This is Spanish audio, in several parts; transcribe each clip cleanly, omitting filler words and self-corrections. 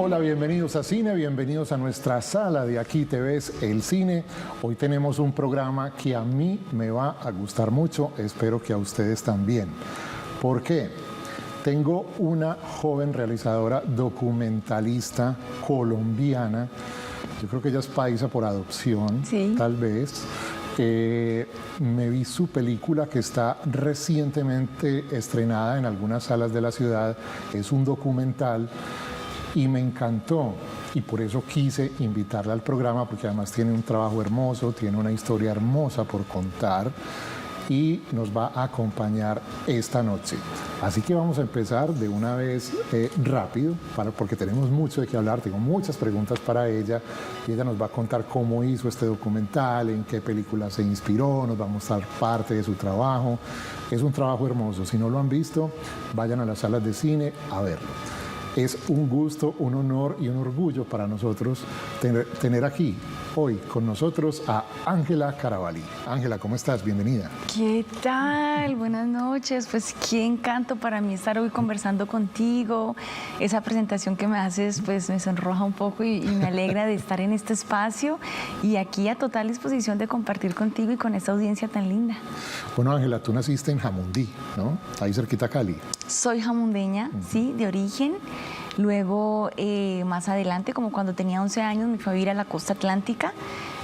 Hola, bienvenidos a Cine, bienvenidos a nuestra sala de Aquí te ves el cine. Hoy tenemos un programa que a mí me va a gustar mucho, espero que a ustedes también. ¿Por qué? Tengo una joven realizadora documentalista colombiana, yo creo que ella es paisa por adopción, sí, tal vez. Me vi su película que está recientemente estrenada en algunas salas de la ciudad, es un documental. Y me encantó, y por eso quise invitarla al programa, porque además tiene un trabajo hermoso, tiene una historia hermosa por contar, y nos va a acompañar esta noche. Así que vamos a empezar de una vez rápido, porque tenemos mucho de qué hablar, tengo muchas preguntas para ella, y ella nos va a contar cómo hizo este documental, en qué película se inspiró, nos va a mostrar parte de su trabajo. Es un trabajo hermoso, si no lo han visto, vayan a las salas de cine a verlo. Es un gusto, un honor y un orgullo para nosotros tener aquí hoy con nosotros a Ángela Carabalí. Ángela, ¿cómo estás? Bienvenida. ¿Qué tal? Buenas noches. Pues qué encanto para mí estar hoy conversando contigo. Esa presentación que me haces pues me sonroja un poco y me alegra de estar en este espacio y aquí a total disposición de compartir contigo y con esta audiencia tan linda. Bueno, Ángela, tú naciste en Jamundí, ¿no? Ahí cerquita a Cali. Soy jamundeña, sí, de origen. Luego, más adelante, como cuando tenía 11 años, me fui a vivir a la costa atlántica.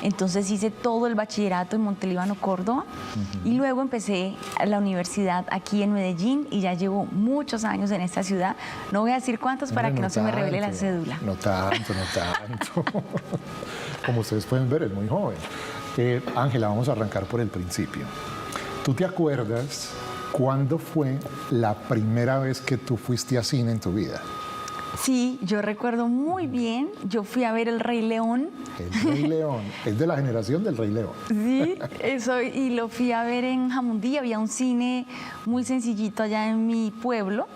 Entonces hice todo el bachillerato en Montelíbano, Córdoba. Y luego empecé a la universidad aquí en Medellín y ya llevo muchos años en esta ciudad. No voy a decir cuántos para que no se me revele la cédula. No tanto, no tanto. Como ustedes pueden ver, es muy joven. Ángela, vamos a arrancar por el principio. ¿Tú te acuerdas cuándo fue la primera vez que tú fuiste a cine en tu vida? Sí, yo recuerdo muy bien, yo fui a ver El Rey León. El Rey León, es de la generación del Rey León. Sí, eso, y lo fui a ver en Jamundí, había un cine muy sencillito allá en mi pueblo.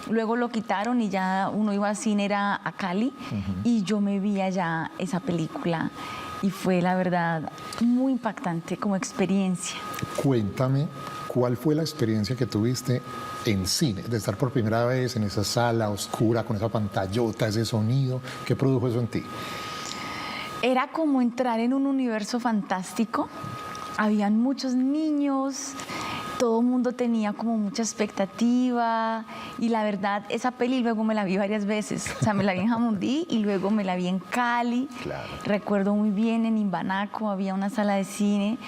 Luego lo quitaron y ya uno iba al cine, era a Cali, y yo me vi allá esa película. Y fue, la verdad, muy impactante como experiencia. Cuéntame, ¿cuál fue la experiencia que tuviste en cine? De estar por primera vez en esa sala oscura, con esa pantallota, ese sonido. ¿Qué produjo eso en ti? Era como entrar en un universo fantástico. Habían muchos niños, todo el mundo tenía como mucha expectativa y la verdad esa peli luego me la vi varias veces, o sea, me la vi en Jamundí y luego me la vi en Cali. Claro. Recuerdo muy bien en Imbanaco había una sala de cine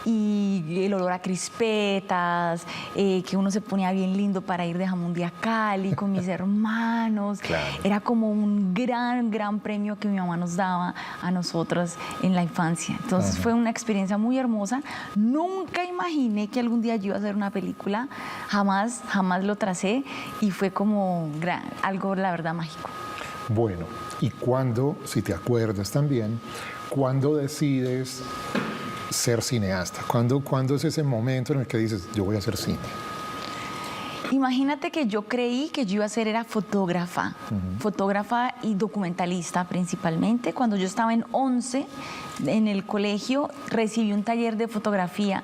y el olor a crispetas, que uno se ponía bien lindo para ir de Jamundí a Cali con mis hermanos. Claro. Era como un gran premio que mi mamá nos daba a nosotros en la infancia. Entonces fue una experiencia muy hermosa. Nunca imaginé que algún día yo iba a hacer una película, jamás lo tracé y fue como algo, la verdad, mágico. Bueno, y cuando, si te acuerdas también, ¿cuándo decides ser cineasta? ¿Cuándo es ese momento en el que dices, yo voy a hacer cine? Imagínate que yo creí que yo iba a ser era fotógrafa, fotógrafa y documentalista principalmente. Cuando yo estaba en 11, en el colegio, recibí un taller de fotografía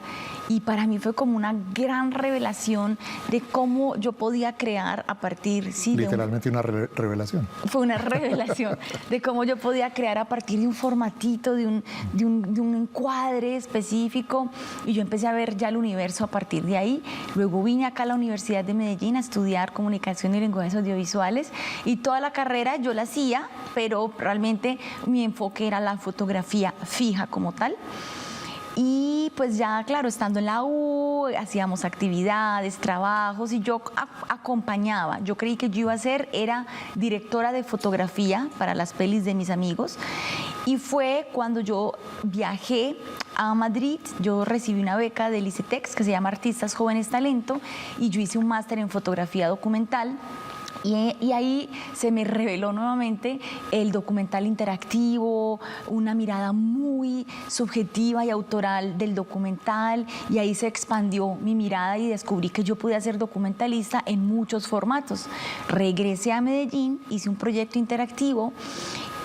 y para mí fue como una gran revelación de cómo yo podía crear a partir... Sí, literalmente una revelación. Fue una revelación de cómo yo podía crear a partir de un formatito, de un encuadre específico y yo empecé a ver ya el universo a partir de ahí. Luego vine acá a la Universidad de Medellín a estudiar comunicación y lenguajes audiovisuales y toda la carrera yo la hacía, pero realmente mi enfoque era la fotografía fija como tal. Y pues ya, claro, estando en la U, hacíamos actividades, trabajos y yo acompañaba. Yo creí que yo iba a ser, era directora de fotografía para las pelis de mis amigos. Y fue cuando yo viajé a Madrid, yo recibí una beca del ICETEX que se llama Artistas Jóvenes Talento y yo hice un máster en fotografía documental. Y ahí se me reveló nuevamente el documental interactivo, una mirada muy subjetiva y autoral del documental, y ahí se expandió mi mirada y descubrí que yo podía ser documentalista en muchos formatos. Regresé a Medellín, hice un proyecto interactivo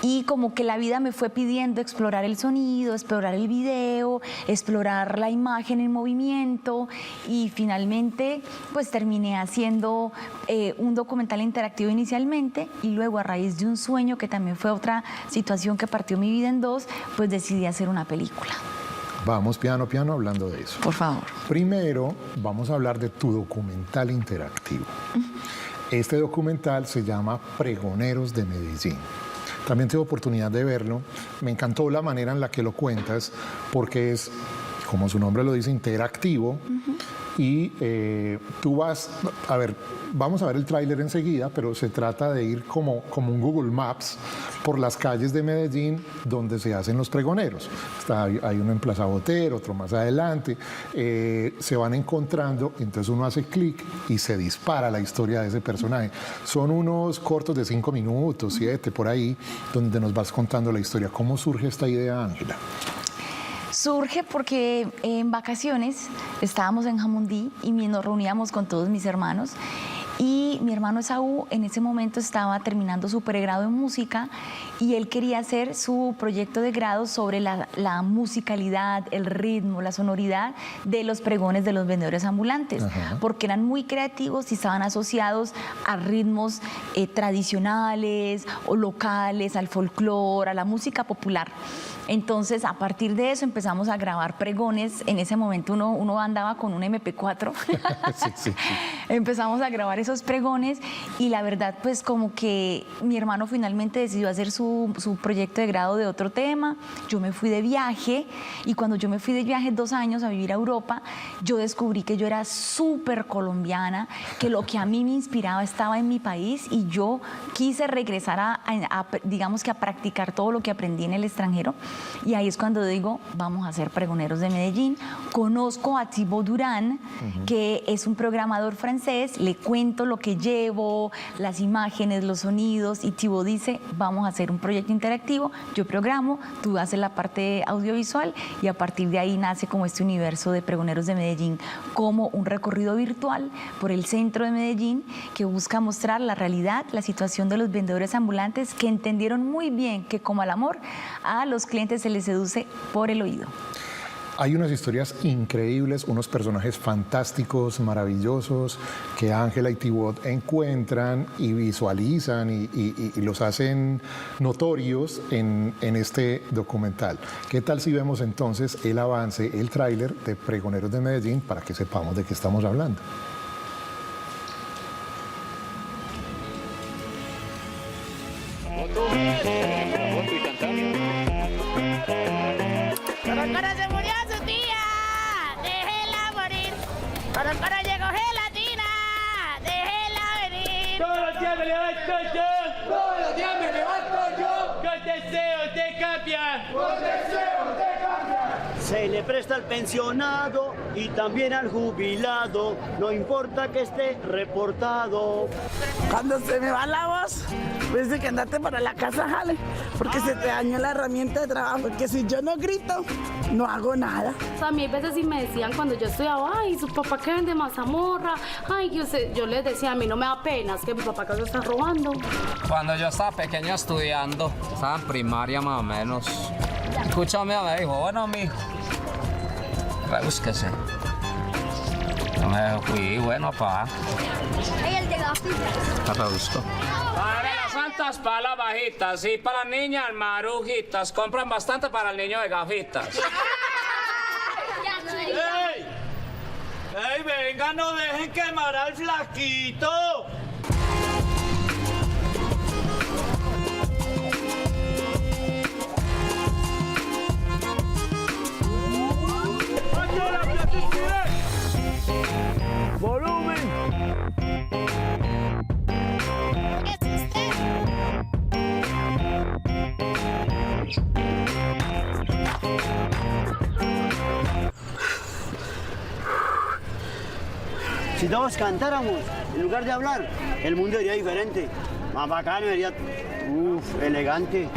Y como que la vida me fue pidiendo explorar el sonido, explorar el video, explorar la imagen en movimiento y finalmente pues terminé haciendo un documental interactivo inicialmente y luego a raíz de un sueño que también fue otra situación que partió mi vida en dos, pues decidí hacer una película. Vamos piano a piano hablando de eso. Por favor. Primero vamos a hablar de tu documental interactivo. Este documental se llama Pregoneros de Medellín. También tuve oportunidad de verlo. Me encantó la manera en la que lo cuentas porque es, como su nombre lo dice, interactivo. Y tú vas, a ver, vamos a ver el tráiler enseguida, pero se trata de ir como un Google Maps por las calles de Medellín donde se hacen los pregoneros. Hay uno en Plaza Botero, otro más adelante, se van encontrando, entonces uno hace clic y se dispara la historia de ese personaje. Son unos cortos de 5 minutos, 7, por ahí, donde nos vas contando la historia. ¿Cómo surge esta idea, Ángela? Surge porque en vacaciones estábamos en Jamundí y nos reuníamos con todos mis hermanos y mi hermano Esaú en ese momento estaba terminando su pregrado en música y él quería hacer su proyecto de grado sobre la musicalidad, el ritmo, la sonoridad de los pregones de los vendedores ambulantes, porque eran muy creativos y estaban asociados a ritmos tradicionales o locales, al folclore, a la música popular. Entonces, a partir de eso empezamos a grabar pregones. En ese momento uno andaba con un MP4. Sí. Empezamos a grabar esos pregones y la verdad, pues como que mi hermano finalmente decidió hacer su proyecto de grado de otro tema. Yo me fui de viaje y cuando yo me fui de viaje 2 años a vivir a Europa, yo descubrí que yo era súper colombiana, que lo que a mí me inspiraba estaba en mi país y yo quise regresar digamos que a practicar todo lo que aprendí en el extranjero. Y ahí es cuando digo, vamos a ser pregoneros de Medellín. Conozco a Thibaut Durán, que es un programador francés, le cuento lo que llevo, las imágenes, los sonidos, y Thibaut dice, vamos a hacer un proyecto interactivo, yo programo, tú haces la parte audiovisual, y a partir de ahí nace como este universo de pregoneros de Medellín, como un recorrido virtual por el centro de Medellín, que busca mostrar la realidad, la situación de los vendedores ambulantes, que entendieron muy bien que como al amor, a los clientes se les seduce por el oído. Hay unas historias increíbles, unos personajes fantásticos, maravillosos, que Ángela y Thibaut encuentran y visualizan y los hacen notorios en este documental. ¿Qué tal si vemos entonces el avance, el tráiler de Pregoneros de Medellín para que sepamos de qué estamos hablando? Corocoro se murió su tía, déjela morir. Corocoro llegó gelatina, déjela venir. Todos los días me levanto yo. Todos los días me levanto yo. Con deseos de cambiar. Con deseos de cambiar. Se le presta al pensionado y también al jubilado, no importa que esté reportado. Cuando se me va la voz, pues de que andate para la casa, jale, porque se te dañó la herramienta de trabajo, porque si yo no grito, no hago nada. A mí a veces sí me decían cuando yo estudiaba, ay, su papá que vende mazamorra, ay, yo les decía, a mí no me da pena, es que mi papá acá se está robando. Cuando yo estaba pequeño estudiando, estaba en primaria más o menos, escúchame, me dijo, bueno, mijo, rebúsquese. Yo me fui, bueno, pa. Ey, el de gafitas. Rebusco. Para las santas, para las bajitas y para las niñas marujitas. Compran bastante para el niño de gafitas. ¡Ey! ¡Ey, venga, no dejen quemar al flaquito! ¡Volumen! Si todos cantáramos, en lugar de hablar, el mundo sería diferente. Más bacano, sería Uf, elegante.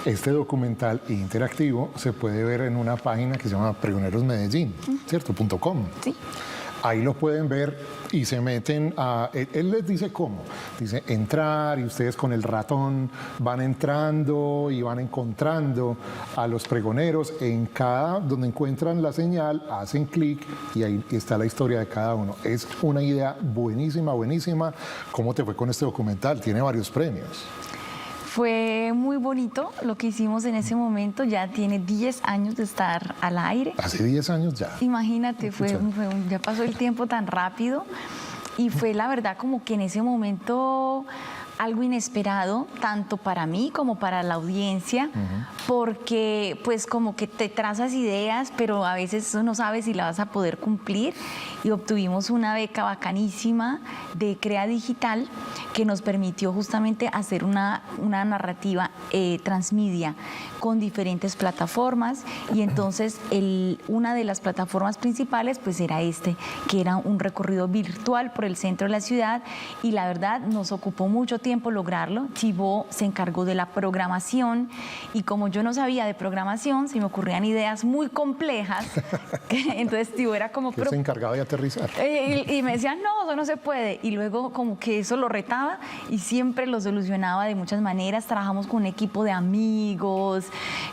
Este documental interactivo se puede ver en una página que se llama Pregoneros Medellín, ¿cierto? .com. Sí. Ahí lo pueden ver y se meten a... Él les dice cómo. Dice entrar y ustedes con el ratón van entrando y van encontrando a los pregoneros. En cada, donde encuentran la señal, hacen clic y ahí está la historia de cada uno. Es una idea buenísima, buenísima. ¿Cómo te fue con este documental? Tiene varios premios. Fue muy bonito lo que hicimos en ese momento, ya tiene 10 años de estar al aire. Hace 10 años ya. Imagínate, ya pasó el tiempo tan rápido y fue la verdad como que en ese momento algo inesperado, tanto para mí como para la audiencia, porque pues como que te trazas ideas, pero a veces no sabes si la vas a poder cumplir, y obtuvimos una beca bacanísima de Crea Digital que nos permitió justamente hacer una narrativa transmedia con diferentes plataformas, y entonces una de las plataformas principales pues era que era un recorrido virtual por el centro de la ciudad, y la verdad nos ocupó mucho tiempo lograrlo. Thibaut se encargó de la programación, y como yo no sabía de programación, se me ocurrían ideas muy complejas, entonces Thibaut era como... Se encargaba de aterrizar. Y me decían, no, eso no se puede, y luego como que eso lo retaba y siempre lo solucionaba de muchas maneras. Trabajamos con un equipo de amigos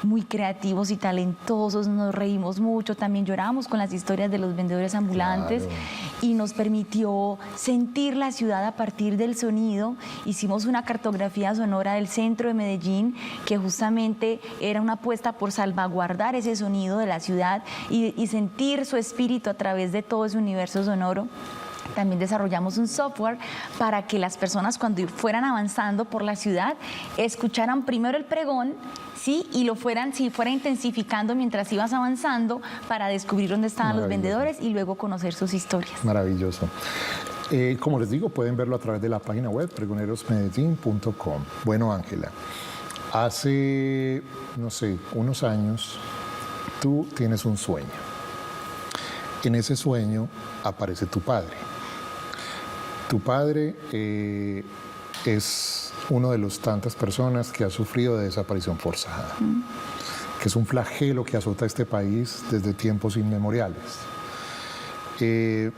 muy creativos y talentosos, nos reímos mucho, también lloramos con las historias de los vendedores ambulantes. Claro. Y nos permitió sentir la ciudad a partir del sonido. Hicimos una cartografía sonora del centro de Medellín, que justamente era una apuesta por salvaguardar ese sonido de la ciudad y sentir su espíritu a través de todo ese universo sonoro. También desarrollamos un software para que las personas, cuando fueran avanzando por la ciudad, escucharan primero el pregón, ¿sí? Y si fuera intensificando mientras ibas avanzando, para descubrir dónde estaban los vendedores y luego conocer sus historias. Maravilloso. Como les digo, pueden verlo a través de la página web pregonerosmedellin.com. Bueno, Ángela, hace, no sé, unos años, tú tienes un sueño. En ese sueño aparece tu padre. Tu padre es uno de los tantas personas que ha sufrido de desaparición forzada, que es un flagelo que azota a este país desde tiempos inmemoriales. El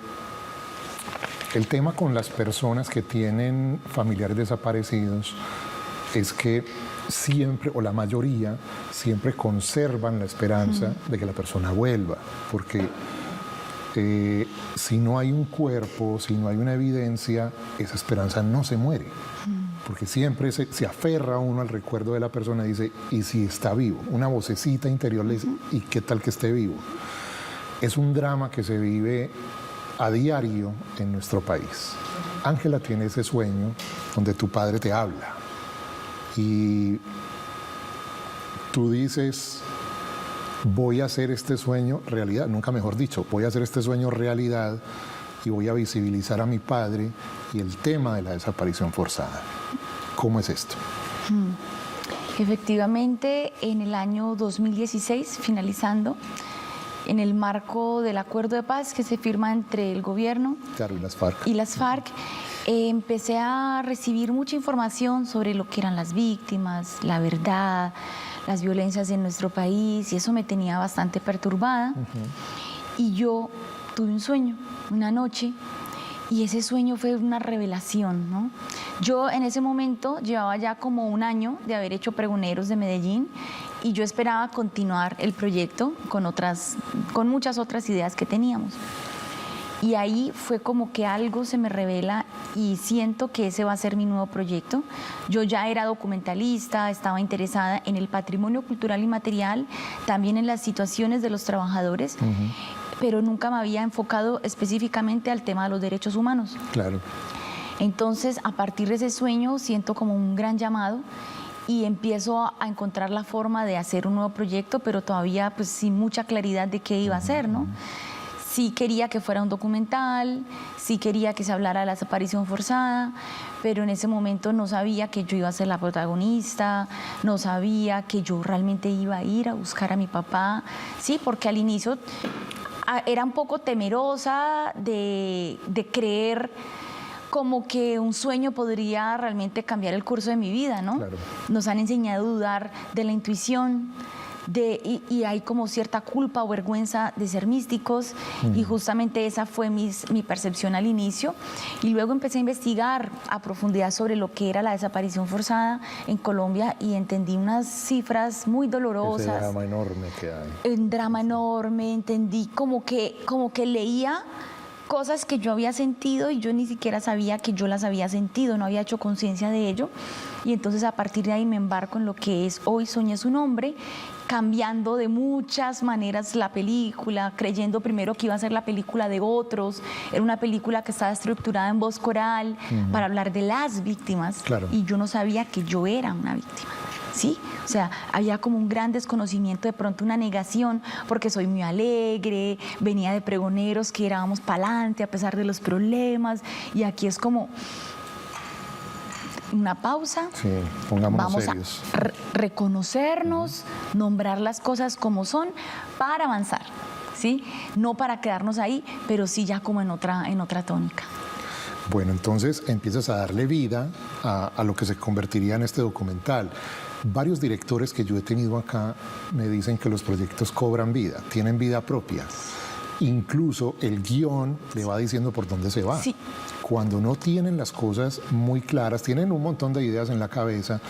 tema con las personas que tienen familiares desaparecidos es que siempre, o la mayoría, siempre conservan la esperanza de que la persona vuelva, porque si no hay un cuerpo, si no hay una evidencia, esa esperanza no se muere, porque siempre se aferra uno al recuerdo de la persona y dice, ¿y si está vivo? Una vocecita interior le dice, ¿y qué tal que esté vivo? Es un drama que se vive a diario en nuestro país. Ángela tiene ese sueño donde tu padre te habla y tú dices, voy a hacer este sueño realidad, nunca mejor dicho, voy a hacer este sueño realidad y voy a visibilizar a mi padre y el tema de la desaparición forzada. ¿Cómo es esto? Efectivamente, en el año 2016, finalizando, en el marco del acuerdo de paz que se firma entre el gobierno, claro, y las FARC, empecé a recibir mucha información sobre lo que eran las víctimas, la verdad, las violencias en nuestro país, y eso me tenía bastante perturbada. Y yo tuve un sueño, una noche, y ese sueño fue una revelación, ¿no? Yo en ese momento llevaba ya como un año de haber hecho Pregoneros de Medellín, y yo esperaba continuar el proyecto con muchas otras ideas que teníamos. Y ahí fue como que algo se me revela y siento que ese va a ser mi nuevo proyecto. Yo ya era documentalista, estaba interesada en el patrimonio cultural y material, también en las situaciones de los trabajadores, pero nunca me había enfocado específicamente al tema de los derechos humanos. Claro. Entonces, a partir de ese sueño, siento como un gran llamado y empiezo a encontrar la forma de hacer un nuevo proyecto, pero todavía pues sin mucha claridad de qué iba a hacer, ¿no? sí quería que fuera un documental, sí quería que se hablara de la desaparición forzada, pero en ese momento no sabía que yo iba a ser la protagonista, no sabía que yo realmente iba a ir a buscar a mi papá, sí, porque al inicio era un poco temerosa de creer como que un sueño podría realmente cambiar el curso de mi vida, ¿no? Claro. Nos han enseñado a dudar de la intuición, y hay como cierta culpa o vergüenza de ser místicos, y justamente esa fue mi percepción al inicio. Y luego empecé a investigar a profundidad sobre lo que era la desaparición forzada en Colombia y entendí unas cifras muy dolorosas. Ese drama enorme que hay. Un drama enorme, entendí como que leía cosas que yo había sentido y yo ni siquiera sabía que yo las había sentido, no había hecho conciencia de ello. Y entonces a partir de ahí me embarco en lo que es Hoy Soñé Su Nombre, cambiando de muchas maneras la película, creyendo primero que iba a ser la película de otros. Era una película que estaba estructurada en voz coral para hablar de las víctimas. Claro. Y yo no sabía que yo era una víctima. ¿Sí? O sea, había como un gran desconocimiento, de pronto una negación, porque soy muy alegre, venía de pregoneros que íbamos para adelante a pesar de los problemas, y aquí es como una pausa. Sí, pongámonos vamos serios. a reconocernos, nombrar las cosas como son para avanzar, ¿sí? No para quedarnos ahí, pero sí ya como en otra tónica. Bueno, entonces empiezas a darle vida a lo que se convertiría en este documental. Varios directores que yo he tenido acá me dicen que los proyectos cobran vida, tienen vida propia. Incluso el guión le va diciendo por dónde se va. Sí. Cuando no tienen las cosas muy claras, tienen un montón de ideas en la cabeza.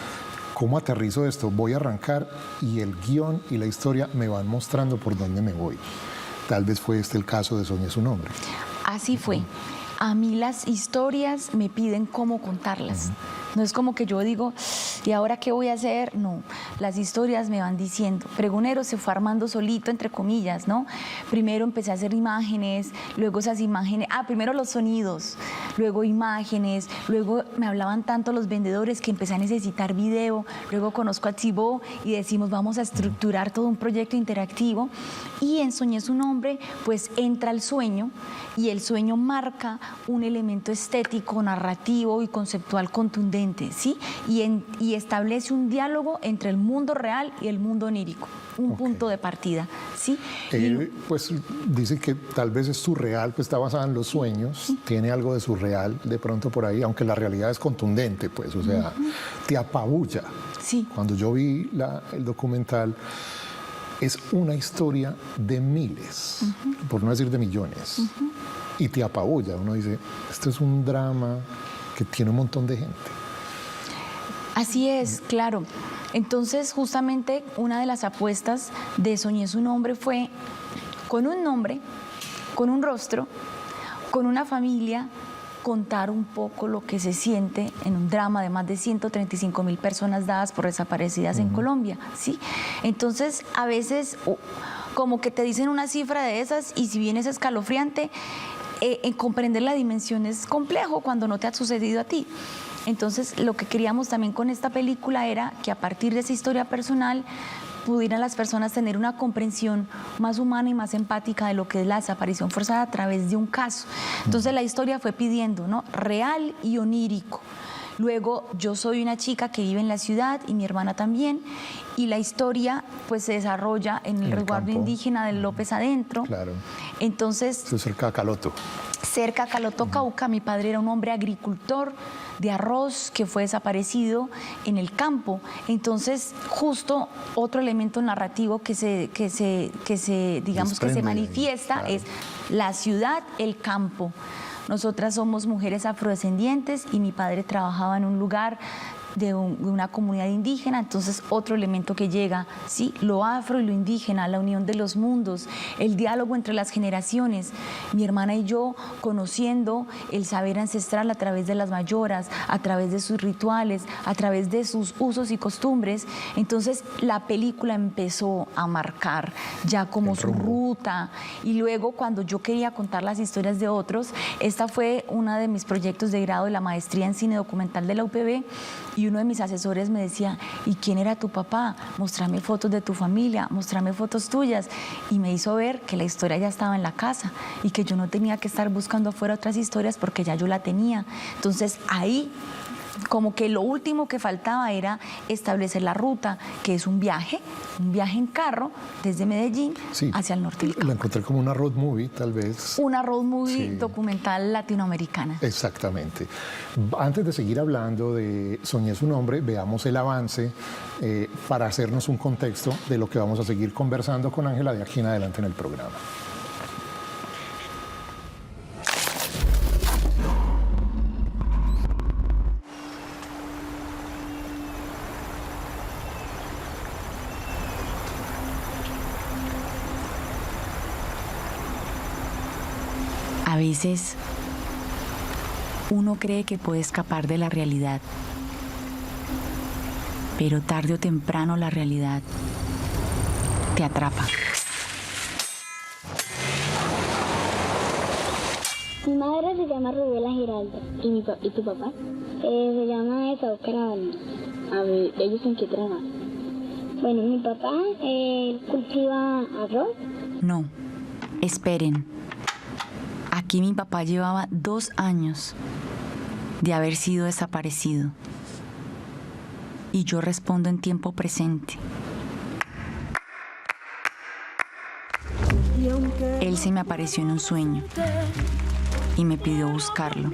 ¿Cómo aterrizo esto? Voy a arrancar y el guión y la historia me van mostrando por dónde me voy. Tal vez fue este el caso de Soñé Su Nombre. Así fue. A mí las historias me piden cómo contarlas. No es como que yo digo, ¿y ahora qué voy a hacer? No, las historias me van diciendo. Pregonero se fue armando solito, entre comillas, ¿no? Primero empecé a hacer imágenes, luego esas imágenes, primero los sonidos, luego imágenes, luego me hablaban tanto los vendedores que empecé a necesitar video, luego conozco a Thibaut y decimos, vamos a estructurar todo un proyecto interactivo, y en Soñé Su Nombre, pues entra el sueño, y el sueño marca un elemento estético, narrativo y conceptual contundente, ¿sí? Y establece un diálogo entre el mundo real y el mundo onírico, un punto de partida, ¿sí? Pues dice que tal vez es surreal, pues está basada en los sueños, tiene algo de surreal de pronto por ahí, aunque la realidad es contundente, pues, o sea, te apabulla. Sí. Cuando yo vi el documental, es una historia de miles, por no decir de millones, y te apabulla. Uno dice, esto es un drama que tiene un montón de gente. Así es, claro. Entonces, justamente, una de las apuestas de Soñé Su Nombre fue con un nombre, con un rostro, con una familia, contar un poco lo que se siente en un drama de más de 135.000 personas dadas por desaparecidas en Colombia, ¿sí? Entonces, a veces, como que te dicen una cifra de esas, y si bien es escalofriante, comprender la dimensión es complejo cuando no te ha sucedido a ti. Entonces, lo que queríamos también con esta película era que a partir de esa historia personal pudieran las personas tener una comprensión más humana y más empática de lo que es la desaparición forzada a través de un caso. Entonces, la historia fue pidiendo, ¿no?, real y onírico. Luego, yo soy una chica que vive en la ciudad y mi hermana también, y la historia pues se desarrolla en el resguardo indígena del López Adentro. Claro. Entonces, Eso es cerca de Caloto. Cerca a Caloto, Cauca. Mi padre era un hombre agricultor de arroz que fue desaparecido en el campo. Entonces, justo otro elemento narrativo que se manifiesta, claro, es la ciudad, el campo. Nosotras somos mujeres afrodescendientes y mi padre trabajaba en un lugar de una comunidad indígena, entonces otro elemento que llega, ¿sí?, lo afro y lo indígena, la unión de los mundos, el diálogo entre las generaciones, mi hermana y yo conociendo el saber ancestral a través de las mayoras, a través de sus rituales, a través de sus usos y costumbres. Entonces la película empezó a marcar ya como su ruta, y luego cuando yo quería contar las historias de otros, esta fue una de mis proyectos de grado de la maestría en cine documental de la UPB, y Y uno de mis asesores me decía, ¿y quién era tu papá? Mostrame fotos de tu familia, mostrame fotos tuyas. Y me hizo ver que la historia ya estaba en la casa y que yo no tenía que estar buscando afuera otras historias porque ya yo la tenía. Entonces ahí como que lo último que faltaba era establecer la ruta, que es un viaje en carro desde Medellín hacia el norte del Cauca. La encontré como una road movie, tal vez. Una road movie documental latinoamericana. Exactamente. Antes de seguir hablando de Soñé su nombre, veamos el avance para hacernos un contexto de lo que vamos a seguir conversando con Ángela de aquí en adelante en el programa. A veces uno cree que puede escapar de la realidad, pero tarde o temprano la realidad te atrapa. Mi madre se llama Rubela Giraldo. ¿Y tu papá? Se llama Esaú Caraballo. A ver, ¿ellos en qué trabajan? Bueno, mi papá cultiva arroz. No, esperen. Aquí mi papá llevaba 2 años de haber sido desaparecido. Y yo respondo en tiempo presente. Él se me apareció en un sueño y me pidió buscarlo.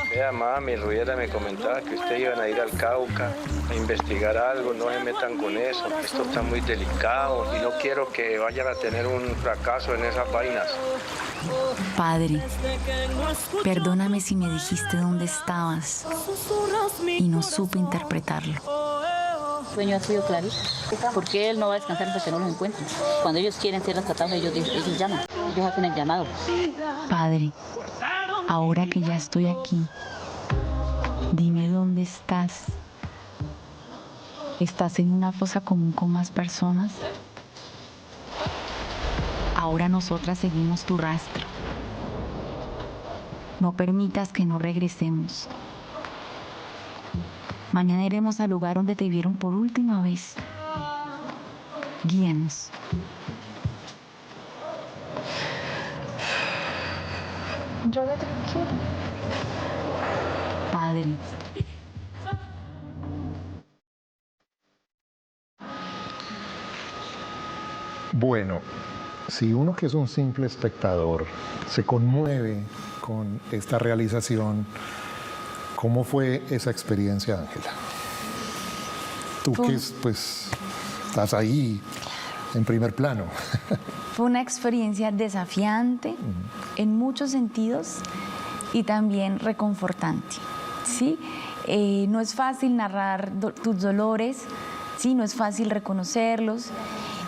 Vea, mami, Rubiera me comentaba que ustedes iban a ir al Cauca a investigar algo, no se metan con eso, esto está muy delicado y no quiero que vayan a tener un fracaso en esas vainas. Padre, perdóname si me dijiste dónde estabas y no supe interpretarlo. El sueño ha sido clarito, porque él no va a descansar hasta que no los encuentren. Cuando ellos quieren ser rescatados, ellos llaman, ellos hacen el llamado. Padre, ahora que ya estoy aquí, dime dónde estás. ¿Estás en una fosa común con más personas? Ahora nosotras seguimos tu rastro. No permitas que no regresemos. Mañana iremos al lugar donde te vieron por última vez. Guíanos. Yo me tranquilo. Padre. Bueno, si uno que es un simple espectador se conmueve con esta realización, ¿cómo fue esa experiencia, Ángela? Tú que pues estás ahí en primer plano. Fue una experiencia desafiante en muchos sentidos y también reconfortante, ¿sí? No es fácil narrar tus dolores, ¿sí? No es fácil reconocerlos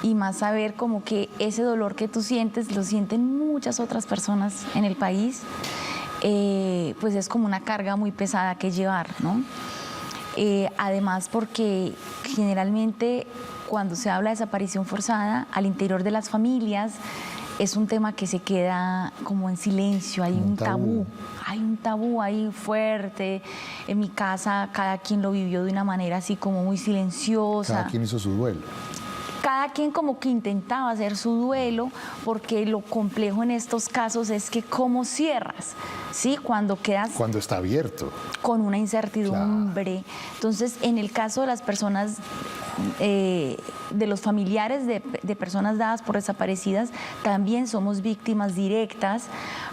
y más saber como que ese dolor que tú sientes lo sienten muchas otras personas en el país, pues es como una carga muy pesada que llevar, ¿no? Además porque generalmente cuando se habla de desaparición forzada al interior de las familias es un tema que se queda como en silencio, hay un tabú ahí fuerte. En mi casa cada quien lo vivió de una manera así como muy silenciosa. Cada quien hizo su duelo. Cada quien como que intentaba hacer su duelo, porque lo complejo en estos casos es que cómo cierras, ¿sí? Cuando quedas... Cuando está abierto. Con una incertidumbre. Claro. Entonces, en el caso de las personas, de los familiares de personas dadas por desaparecidas, también somos víctimas directas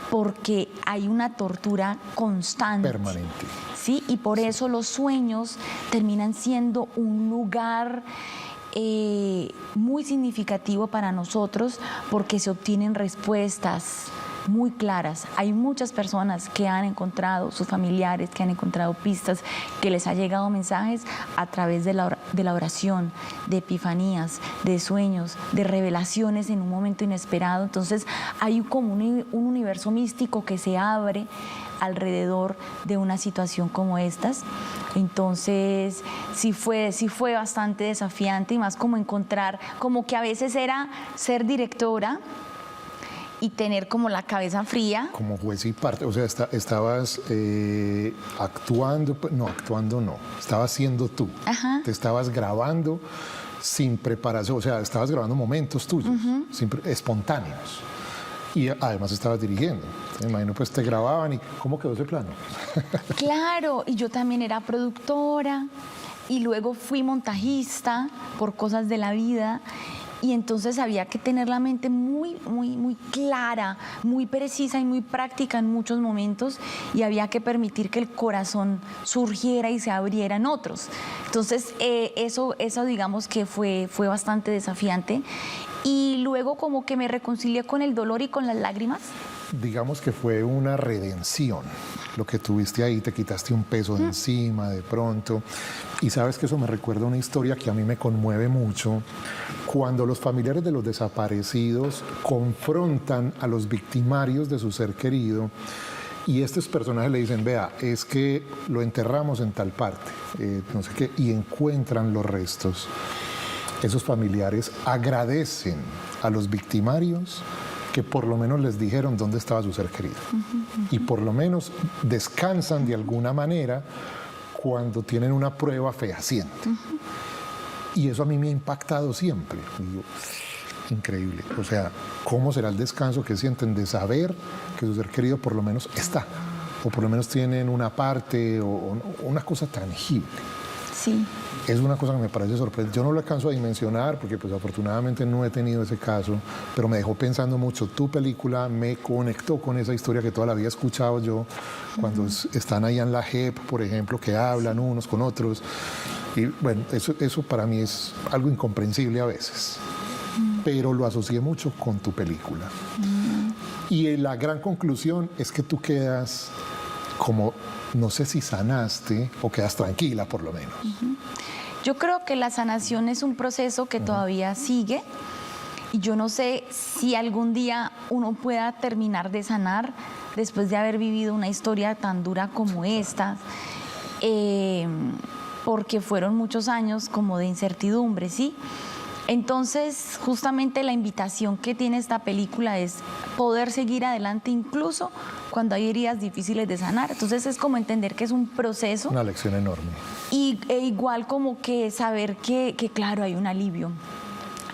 porque hay una tortura constante. Permanente. ¿Sí? Y por eso los sueños terminan siendo un lugar... muy significativo para nosotros porque se obtienen respuestas muy claras. Hay muchas personas que han encontrado, sus familiares, que han encontrado pistas, que les ha llegado mensajes a través de la oración, de epifanías, de sueños, de revelaciones en un momento inesperado. Entonces hay como un universo místico que se abre alrededor de una situación como estas. Entonces sí fue bastante desafiante y más como encontrar, como que a veces era ser directora y tener como la cabeza fría. Como juez y parte, o sea, estabas actuando no, estabas siendo tú. Ajá. Te estabas grabando sin preparación, o sea, estabas grabando momentos tuyos, espontáneos. Y además estabas dirigiendo. Me imagino, pues te grababan y ¿cómo quedó ese plano? Claro, y yo también era productora y luego fui montajista por cosas de la vida. Y entonces había que tener la mente muy, muy, muy clara, muy precisa y muy práctica en muchos momentos, y había que permitir que el corazón surgiera y se abriera en otros. Entonces eso digamos que fue bastante desafiante. Y luego como que me reconcilié con el dolor y con las lágrimas. Digamos que fue una redención lo que tuviste ahí, te quitaste un peso de encima de pronto. Y sabes que eso me recuerda una historia que a mí me conmueve mucho, cuando los familiares de los desaparecidos confrontan a los victimarios de su ser querido y estos personajes le dicen, vea, es que lo enterramos en tal parte, no sé qué, y encuentran los restos. Esos familiares agradecen a los victimarios que por lo menos les dijeron dónde estaba su ser querido. Y por lo menos descansan de alguna manera cuando tienen una prueba fehaciente. Y eso a mí me ha impactado siempre. Digo, increíble. O sea, ¿cómo será el descanso que sienten de saber que su ser querido por lo menos está? O por lo menos tienen una parte o una cosa tangible. Sí. Es una cosa que me parece sorprendente. Yo no lo alcanzo a dimensionar porque pues afortunadamente no he tenido ese caso, pero me dejó pensando mucho. Tu película me conectó con esa historia que toda la vida he escuchado yo, cuando están ahí en la JEP, por ejemplo, que hablan unos con otros. Y bueno, eso para mí es algo incomprensible a veces, pero lo asocié mucho con tu película. Y la gran conclusión es que tú quedas como, no sé si sanaste o quedas tranquila por lo menos. Yo creo que la sanación es un proceso que todavía sigue, y yo no sé si algún día uno pueda terminar de sanar después de haber vivido una historia tan dura como esta, porque fueron muchos años como de incertidumbre, ¿sí? Entonces, justamente la invitación que tiene esta película es poder seguir adelante incluso cuando hay heridas difíciles de sanar. Entonces es como entender que es un proceso. Una lección enorme. E igual como que saber que claro, hay un alivio.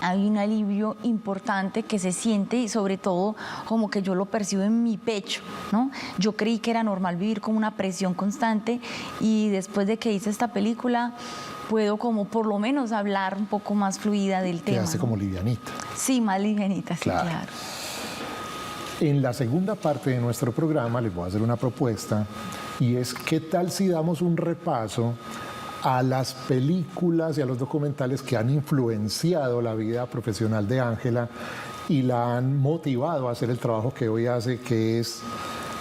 Hay un alivio importante que se siente, y sobre todo como que yo lo percibo en mi pecho, ¿no? Yo creí que era normal vivir con una presión constante, y después de que hice esta película puedo como por lo menos hablar un poco más fluida del tema. Quedaste como livianita. Sí, más livianita, sí, claro. En la segunda parte de nuestro programa les voy a hacer una propuesta, y es ¿qué tal si damos un repaso a las películas y a los documentales que han influenciado la vida profesional de Ángela y la han motivado a hacer el trabajo que hoy hace, que es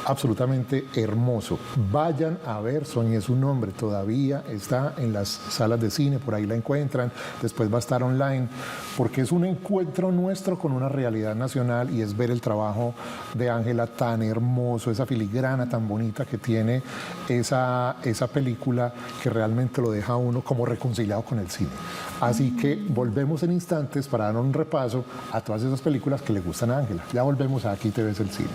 absolutamente hermoso? Vayan a ver Soñé su nombre, todavía está en las salas de cine, por ahí la encuentran, después va a estar online, porque es un encuentro nuestro con una realidad nacional, y es ver el trabajo de Ángela tan hermoso, esa filigrana tan bonita que tiene esa película, que realmente lo deja a uno como reconciliado con el cine. Así que volvemos en instantes para dar un repaso a todas esas películas que le gustan a Ángela. Ya volvemos a Aquí te ves el cine.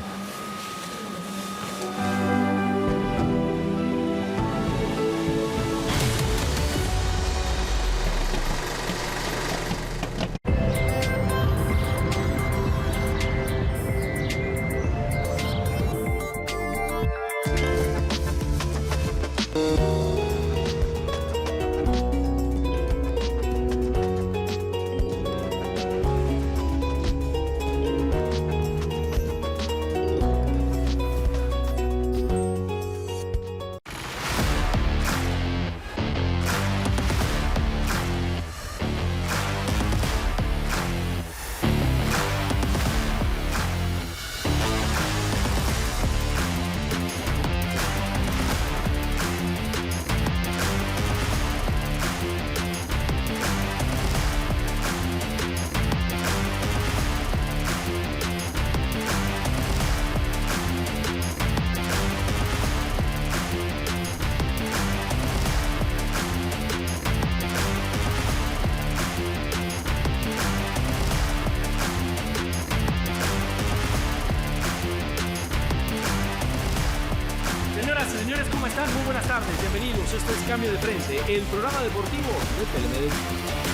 tardes, bienvenidos. Esto es Cambio de Frente, el programa deportivo de Telemedellín.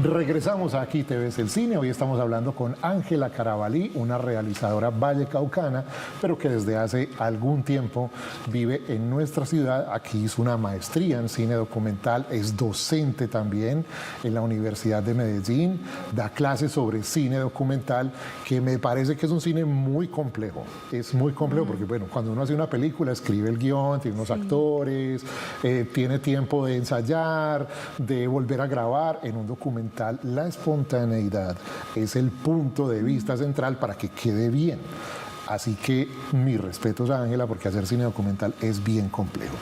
Regresamos a Aquí te ves el cine. Hoy estamos hablando con Ángela Carabalí, una realizadora vallecaucana, pero que desde hace algún tiempo vive en nuestra ciudad. Aquí hizo una maestría en cine documental, es docente también en la Universidad de Medellín, da clases sobre cine documental, que me parece que es un cine muy complejo. Es muy complejo porque, bueno, cuando uno hace una película, escribe el guión, tiene unos actores, tiene tiempo de ensayar, de volver a grabar. En un documental, la espontaneidad es el punto de vista central para que quede bien. Así que mis respetos a Ángela, porque hacer cine documental es bien complejo.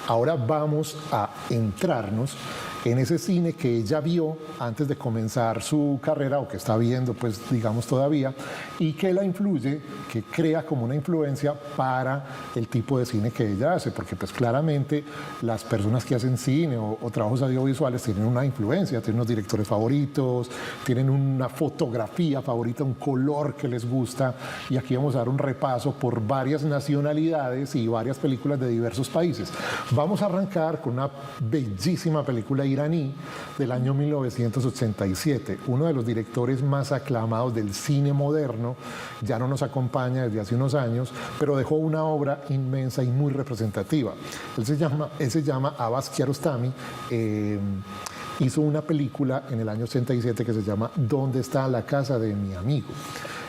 Ahora vamos a entrarnos en ese cine que ella vio antes de comenzar su carrera, o que está viendo, pues digamos todavía, y que la influye, que crea como una influencia para el tipo de cine que ella hace, porque pues claramente las personas que hacen cine o trabajos audiovisuales tienen una influencia, tienen unos directores favoritos, tienen una fotografía favorita, un color que les gusta, y aquí vamos a dar un repaso por varias nacionalidades y varias películas de diversos países. Vamos a arrancar con una bellísima película iraní del año 1987, uno de los directores más aclamados del cine moderno. Ya no nos acompaña desde hace unos años, pero dejó una obra inmensa y muy representativa. Él se llama Abbas Kiarostami. Hizo una película en el año 87 que se llama ¿Dónde está la casa de mi amigo?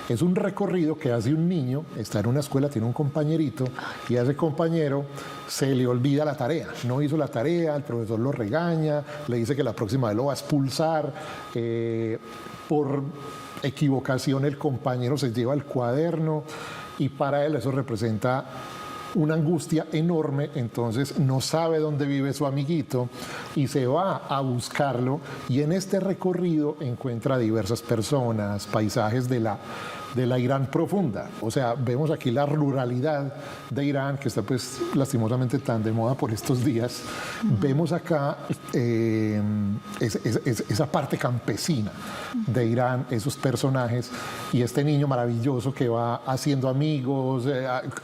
Es un recorrido que hace un niño, está en una escuela, tiene un compañerito, y a ese compañero se le olvida la tarea. No hizo la tarea, el profesor lo regaña, le dice que la próxima vez lo va a expulsar. Por equivocación el compañero se lleva el cuaderno, y para él eso representa una angustia enorme. Entonces no sabe dónde vive su amiguito y se va a buscarlo, y en este recorrido encuentra diversas personas, paisajes de la Irán profunda. O sea, vemos aquí la ruralidad de Irán, que está pues lastimosamente tan de moda por estos días. Vemos acá esa parte campesina de Irán, esos personajes, y este niño maravilloso que va haciendo amigos,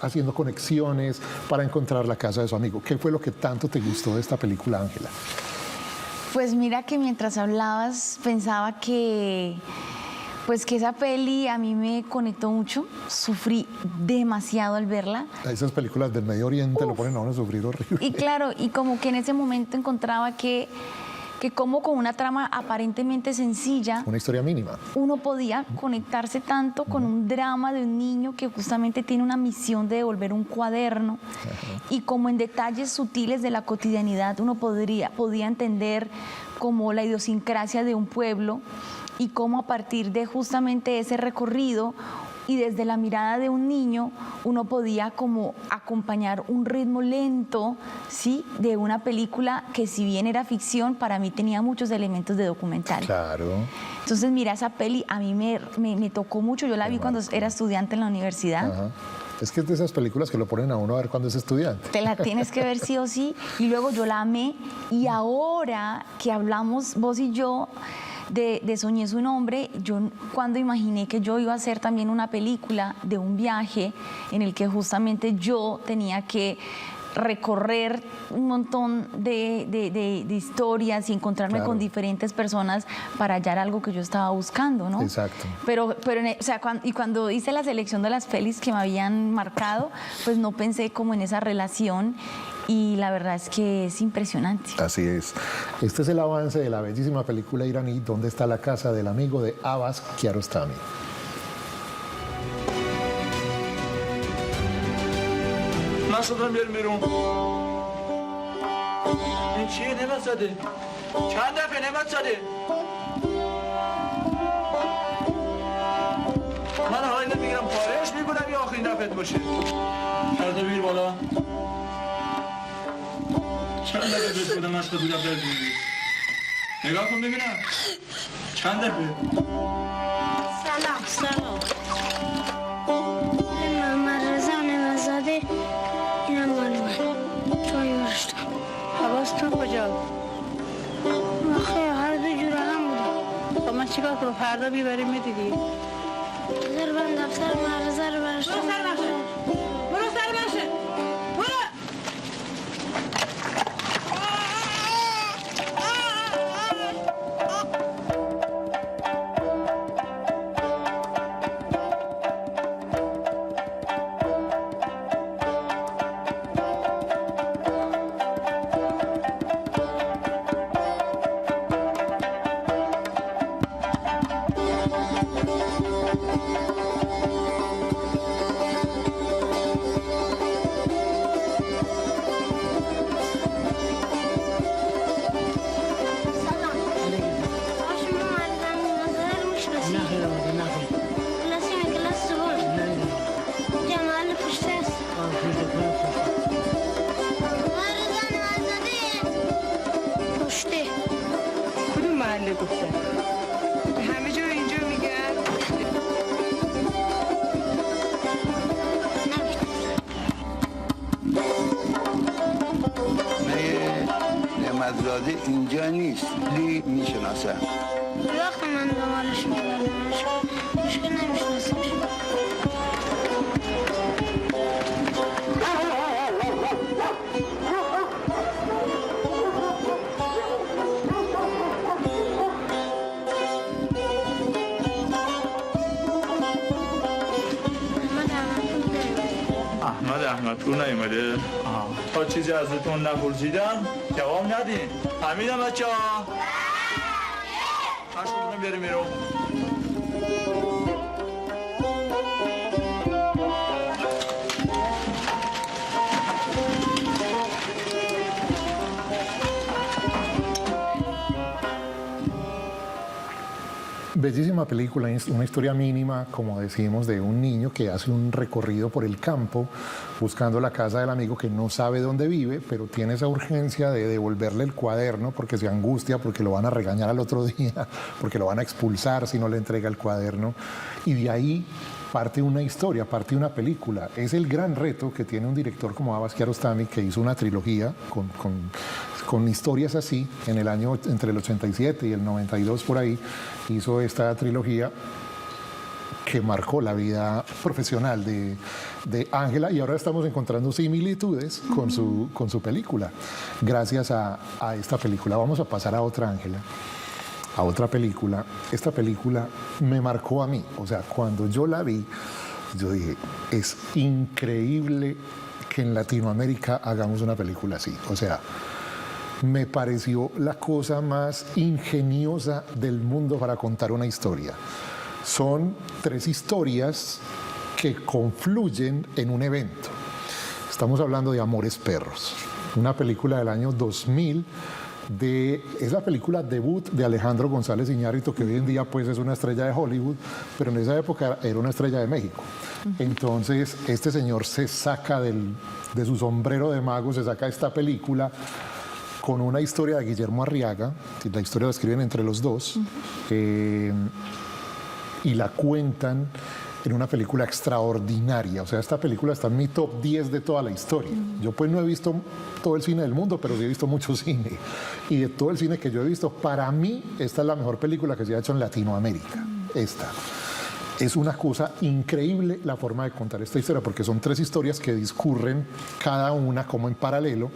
haciendo conexiones para encontrar la casa de su amigo. ¿Qué fue lo que tanto te gustó de esta película, Ángela? Pues mira que mientras hablabas pensaba que esa peli a mí me conectó mucho, sufrí demasiado al verla. Esas películas del Medio Oriente lo ponen a uno a sufrir horrible. Y claro, y como que en ese momento encontraba que como con una trama aparentemente sencilla, una historia mínima, uno podía conectarse tanto con un drama de un niño que justamente tiene una misión de devolver un cuaderno, y como en detalles sutiles de la cotidianidad uno podía entender como la idiosincrasia de un pueblo, y cómo a partir de justamente ese recorrido y desde la mirada de un niño uno podía como acompañar un ritmo lento, ¿sí?, de una película que, si bien era ficción, para mí tenía muchos elementos de documental. Claro. Entonces, mira, esa peli a mí me tocó mucho. Yo la vi cuando era estudiante en la universidad. Ajá. Es que es de esas películas que lo ponen a uno a ver cuando es estudiante. Te la tienes que ver sí o sí. Y luego yo la amé. Y ahora que hablamos vos y yo de Soñé su nombre, yo cuando imaginé que yo iba a hacer también una película de un viaje en el que justamente yo tenía que recorrer un montón de historias y encontrarme con diferentes personas para hallar algo que yo estaba buscando, ¿no? Exacto. Pero o sea, cuando hice la selección de las pelis que me habían marcado, pues no pensé como en esa relación, y la verdad es que es impresionante. Así es. Este es el avance de la bellísima película iraní ¿Dónde está la casa del amigo? De Abbas Kiarostami. نشدم بیار بیرون این چیه نمت زده چند دفعه نمت زده آخرین دفعت باشه فردا بیر بالا چند دفعه بهت بودم مشق بودم بردونی نگاه کن ببینم چند دفعه سلام محمد رضا نوزاده اینم مال من چای برشتم حواستون کجا؟ آخه هر دو جور هم بودم خب من چیکار کنم فردا بیبریم میدیدی؟ بذار من دفتر معرضه رو برشتم برو سر باشه برو کدوم محله گفته؟ همه جا اینجا میگن؟ نعمتزاده اینجا نیست لی میشناسه وقتی من دنبالش میگردمش مشکل نمیشناسمش احمد احمدپور نیومده تا چیزی ازتون نپرسیدم جواب ندین فهمیدم بچه ها مشق بودم بریم بیرون Bellísima película, una historia mínima, como decimos, de un niño que hace un recorrido por el campo buscando la casa del amigo que no sabe dónde vive, pero tiene esa urgencia de devolverle el cuaderno porque se angustia, porque lo van a regañar al otro día, porque lo van a expulsar si no le entrega el cuaderno. Y de ahí parte una historia, parte una película. Es el gran reto que tiene un director como Abbas Kiarostami, que hizo una trilogía con historias así, en el año entre el 87 y el 92 por ahí, hizo esta trilogía que marcó la vida profesional de Ángela y ahora estamos encontrando similitudes con su película, gracias a esta película. Vamos a pasar a otra, Ángela, a otra película. Esta película me marcó a mí, o sea, cuando yo la vi, yo dije, es increíble que en Latinoamérica hagamos una película así, o sea, me pareció la cosa más ingeniosa del mundo para contar una historia. Son 3 historias que confluyen en un evento. Estamos hablando de Amores Perros, una película del año 2000. Es la película debut de Alejandro González Iñárritu, que hoy en día pues es una estrella de Hollywood, pero en esa época era una estrella de México. Entonces este señor se saca de su sombrero de mago, se saca esta película con una historia de Guillermo Arriaga, la historia la escriben entre los dos, y la cuentan en una película extraordinaria. O sea, esta película está en mi top 10 de toda la historia. Yo pues no he visto todo el cine del mundo, pero sí he visto mucho cine. Y de todo el cine que yo he visto, para mí esta es la mejor película que se ha hecho en Latinoamérica. Esta. Es una cosa increíble la forma de contar esta historia, porque son 3 historias que discurren cada una como en paralelo,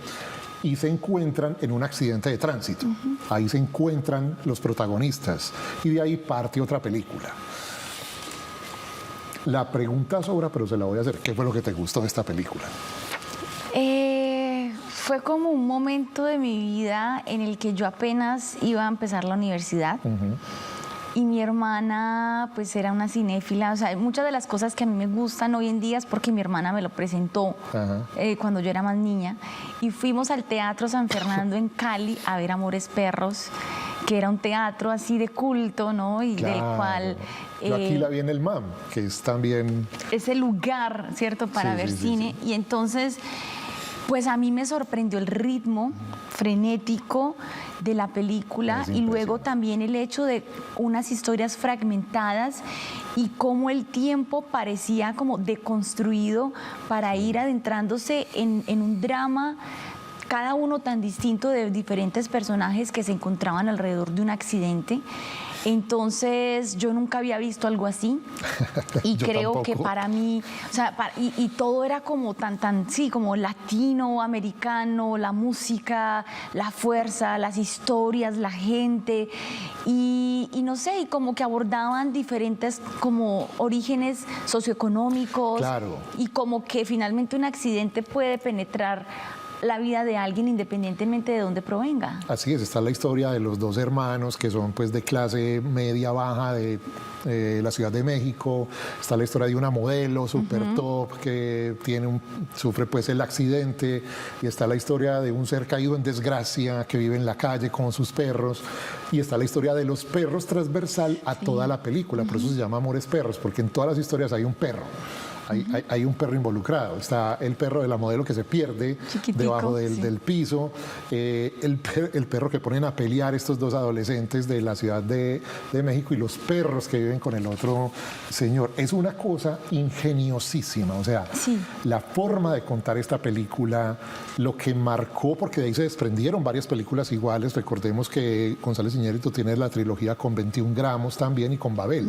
y se encuentran en un accidente de tránsito. Ahí se encuentran los protagonistas y de ahí parte otra película. La pregunta sobra, pero se la voy a hacer. ¿Qué fue lo que te gustó de esta película? Fue como un momento de mi vida en el que yo apenas iba a empezar la universidad. Y mi hermana pues era una cinéfila, o sea, muchas de las cosas que a mí me gustan hoy en día es porque mi hermana me lo presentó cuando yo era más niña. Y fuimos al Teatro San Fernando en Cali a ver Amores Perros, que era un teatro así de culto, ¿no? Y del cual... Yo aquí la vi en el MAM, que es también... Es el lugar, ¿cierto?, para ver cine. Y entonces, pues a mí me sorprendió el ritmo frenético de la película y luego también el hecho de unas historias fragmentadas y cómo el tiempo parecía como deconstruido para ir adentrándose en un drama, cada uno tan distinto, de diferentes personajes que se encontraban alrededor de un accidente. Entonces yo nunca había visto algo así y creo tampoco. Que para mí, o sea, y todo era como sí, como latino, americano, la música, la fuerza, las historias, la gente y no sé, y como que abordaban diferentes como orígenes socioeconómicos. Claro. Y como que finalmente un accidente puede penetrar la vida de alguien independientemente de dónde provenga. Así es, está la historia de los dos hermanos que son pues de clase media baja de la Ciudad de México, está la historia de una modelo super top que sufre pues el accidente, y está la historia de un ser caído en desgracia que vive en la calle con sus perros, y está la historia de los perros transversal a toda la película, por eso se llama Amores Perros, porque en todas las historias hay un perro. Hay un perro involucrado. Está el perro de la modelo que se pierde debajo del piso, el perro que ponen a pelear estos dos adolescentes de la Ciudad de México, y los perros que viven con el otro señor. Es una cosa ingeniosísima, o sea, la forma de contar esta película, lo que marcó, porque de ahí se desprendieron varias películas iguales. Recordemos que González Iñárritu tiene la trilogía con 21 gramos también, y con Babel,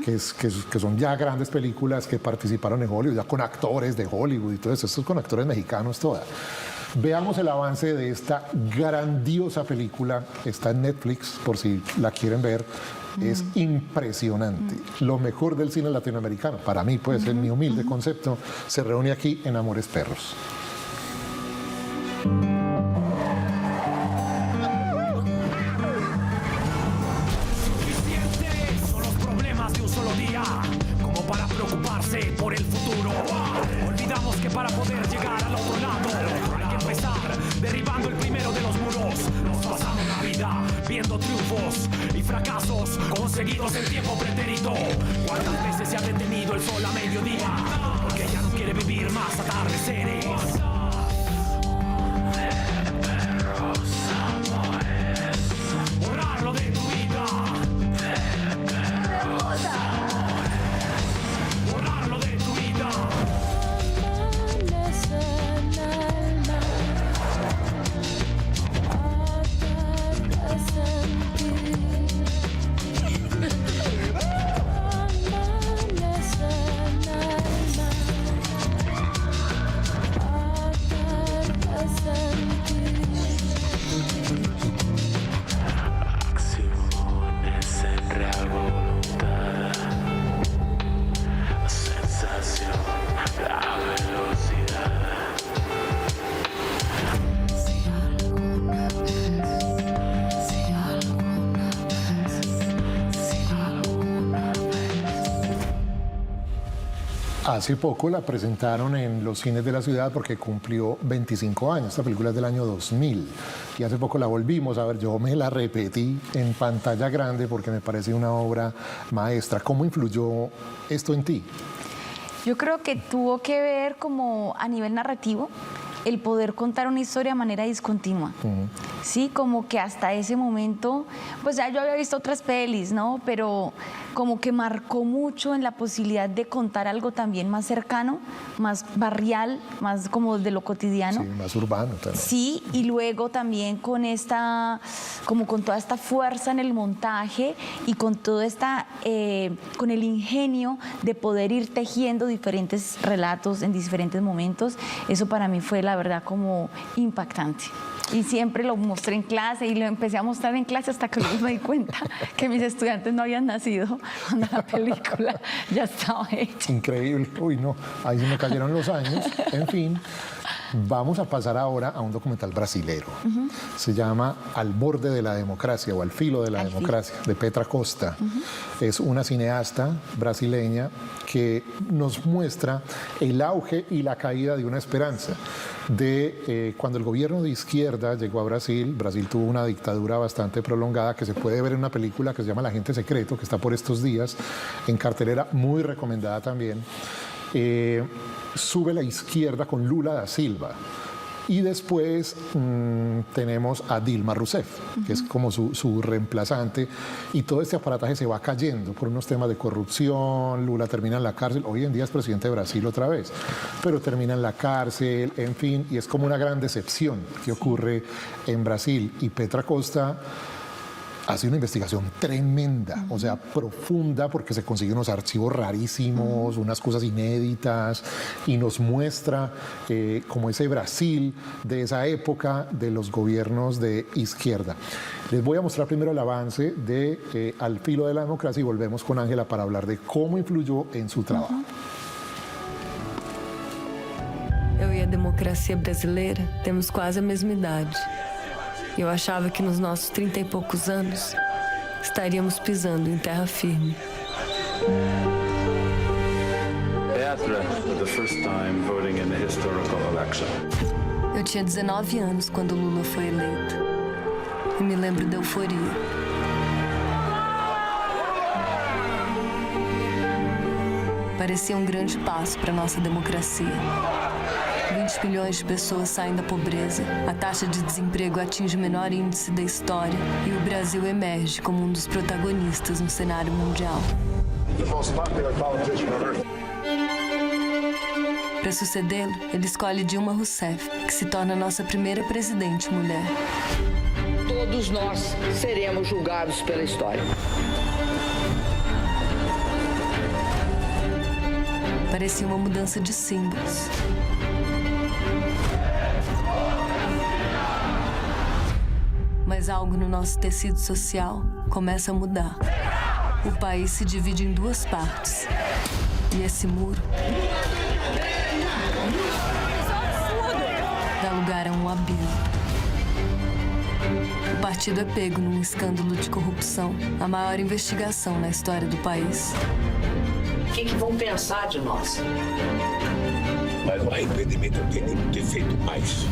que son ya grandes películas que participaron en Hollywood, ya con actores de Hollywood y todo eso, estos con actores mexicanos todas. Veamos el avance de esta grandiosa película, está en Netflix por si la quieren ver. Es impresionante. Lo mejor del cine latinoamericano, para mí, pues, en mi humilde concepto, se reúne aquí en Amores Perros. Por el futuro, olvidamos que para poder llegar al otro lado hay que empezar derribando el primero de los muros. Nos pasamos la vida viendo triunfos y fracasos conseguidos en tiempo pretérito. ¿Cuántas veces se ha detenido el sol a mediodía? Porque ya no quiere vivir más atardeceres. Borrarlo de tu vida. Borrarlo de tu vida. Acciones en real voluntad. Sensación, la velocidad. Si alguna vez, si alguna vez, si alguna vez. Hace poco la presentaron en los cines de la ciudad porque cumplió 25 años. Esta película es del año 2000 y hace poco la volvimos a ver. Yo me la repetí en pantalla grande porque me parece una obra maestra. ¿Cómo influyó esto en ti? Yo creo que tuvo que ver como a nivel narrativo el poder contar una historia de manera discontinua. Sí, como que hasta ese momento, pues ya yo había visto otras pelis, ¿no? Pero como que marcó mucho en la posibilidad de contar algo también más cercano, más barrial, más como de lo cotidiano. Sí, más urbano también. Sí, y luego también con como con toda esta fuerza en el montaje y con toda esta, con el ingenio de poder ir tejiendo diferentes relatos en diferentes momentos. Eso para mí fue la verdad como impactante. Y siempre lo mostré en clase y lo empecé a mostrar en clase hasta que luego me di cuenta que mis estudiantes no habían nacido cuando la película ya estaba hecha. Increíble. Uy, no, ahí se me cayeron los años. En fin. Vamos a pasar ahora a un documental brasilero. Se llama Al borde de la democracia o Al filo de la democracia, de Petra Costa. Es una cineasta brasileña que nos muestra el auge y la caída de una esperanza. Cuando el gobierno de izquierda llegó a Brasil, Brasil tuvo una dictadura bastante prolongada que se puede ver en una película que se llama El agente secreto, que está por estos días en cartelera, muy recomendada también. Sube la izquierda con Lula da Silva. Y después tenemos a Dilma Rousseff, que es como su reemplazante, y todo este aparataje se va cayendo por unos temas de corrupción. Lula termina en la cárcel, hoy en día es presidente de Brasil otra vez, pero termina en la cárcel, en fin, y es como una gran decepción que ocurre en Brasil. Y Petra Costa hace una investigación tremenda, o sea, profunda, porque se consiguen unos archivos rarísimos, unas cosas inéditas, y nos muestra como ese Brasil de esa época de los gobiernos de izquierda. Les voy a mostrar primero el avance de Al filo de la democracia y volvemos con Ángela para hablar de cómo influyó en su trabajo. Eu e a democracia brasileira temos quase a mesma idade. Eu achava que nos nossos 30 e poucos anos estaríamos pisando em terra firme. Petra, for the first time voting in the historical election. Eu tinha 19 anos quando Lula foi eleito. E me lembro da euforia. Parecia um grande passo para a nossa democracia. 20 milhões de pessoas saem da pobreza, a taxa de desemprego atinge o menor índice da história e o Brasil emerge como um dos protagonistas no cenário mundial. Para sucedê-lo, ele escolhe Dilma Rousseff, que se torna a nossa primeira presidente mulher. Todos nós seremos julgados pela história. Parecia uma mudança de símbolos. Mas algo no nosso tecido social começa a mudar. O país se divide em duas partes. E esse muro dá lugar a um abismo. O partido é pego num escândalo de corrupção, a maior investigação na história do país. O que vão pensar de nós? Mas o arrependimento não tem nem que ter feito mais.